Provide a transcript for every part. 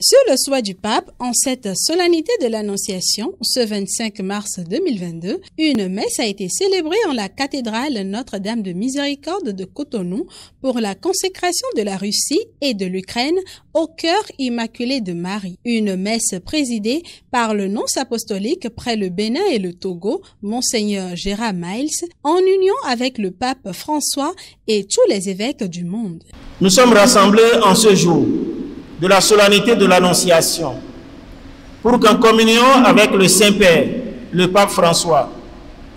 Sur le souhait du pape, en cette solennité de l'Annonciation, ce 25 mars 2022, une messe a été célébrée en la cathédrale Notre-Dame de Miséricorde de Cotonou pour la consécration de la Russie et de l'Ukraine au cœur immaculé de Marie. Une messe présidée par le nonce apostolique près le Bénin et le Togo, Monseigneur Gérard Miles, en union avec le pape François et tous les évêques du monde. Nous sommes rassemblés en ce jour de la solennité de l'Annonciation, pour qu'en communion avec le Saint-Père, le pape François,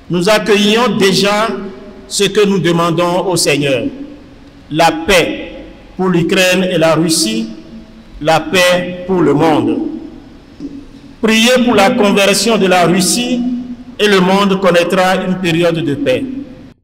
nous accueillions déjà ce que nous demandons au Seigneur: la paix pour l'Ukraine et la Russie, la paix pour le monde. Priez pour la conversion de la Russie et le monde connaîtra une période de paix.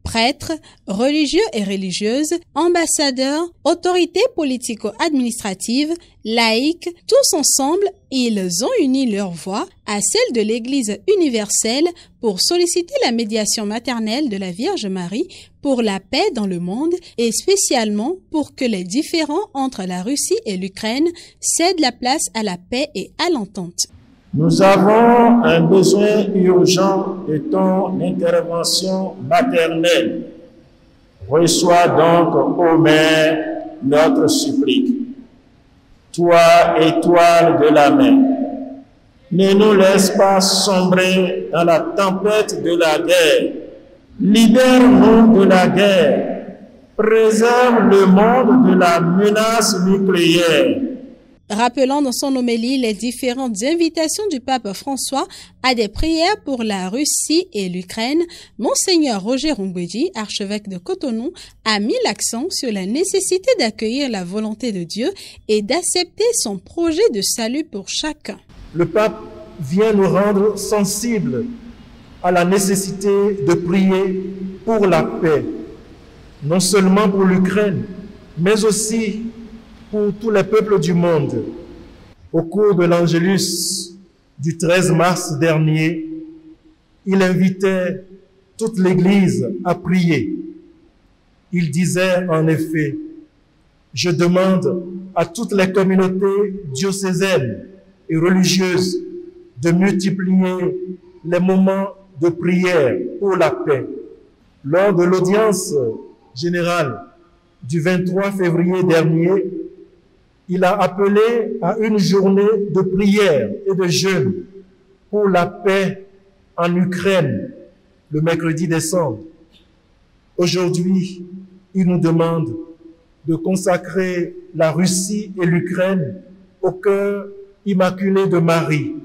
Prêtres, religieux et religieuses, ambassadeurs, autorités politico-administratives, laïcs, tous ensemble, ils ont uni leur voix à celle de l'Église universelle pour solliciter la médiation maternelle de la Vierge Marie pour la paix dans le monde et spécialement pour que les différends entre la Russie et l'Ukraine cèdent la place à la paix et à l'entente. Nous avons un besoin urgent de ton intervention maternelle. Reçois donc, ô Mère, notre supplique. Toi, étoile de la mer, ne nous laisse pas sombrer dans la tempête de la guerre. Libère-nous de la guerre. Préserve le monde de la menace nucléaire. Rappelant dans son homélie les différentes invitations du pape François à des prières pour la Russie et l'Ukraine, Monseigneur Roger Rumbweji, archevêque de Cotonou, a mis l'accent sur la nécessité d'accueillir la volonté de Dieu et d'accepter son projet de salut pour chacun. Le pape vient nous rendre sensibles à la nécessité de prier pour la paix, non seulement pour l'Ukraine, mais aussi pour tous les peuples du monde. Au cours de l'Angélus du 13 mars dernier, il invitait toute l'Église à prier. Il disait en effet: « Je demande à toutes les communautés diocésaines et religieuses de multiplier les moments de prière pour la paix. » Lors de l'audience générale du 23 février dernier, il a appelé à une journée de prière et de jeûne pour la paix en Ukraine, le mercredi décembre. Aujourd'hui, il nous demande de consacrer la Russie et l'Ukraine au cœur immaculé de Marie.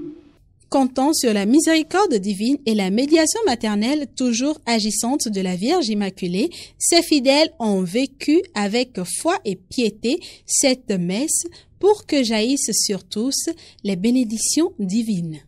Comptant sur la miséricorde divine et la médiation maternelle toujours agissante de la Vierge Immaculée, ces fidèles ont vécu avec foi et piété cette messe pour que jaillissent sur tous les bénédictions divines.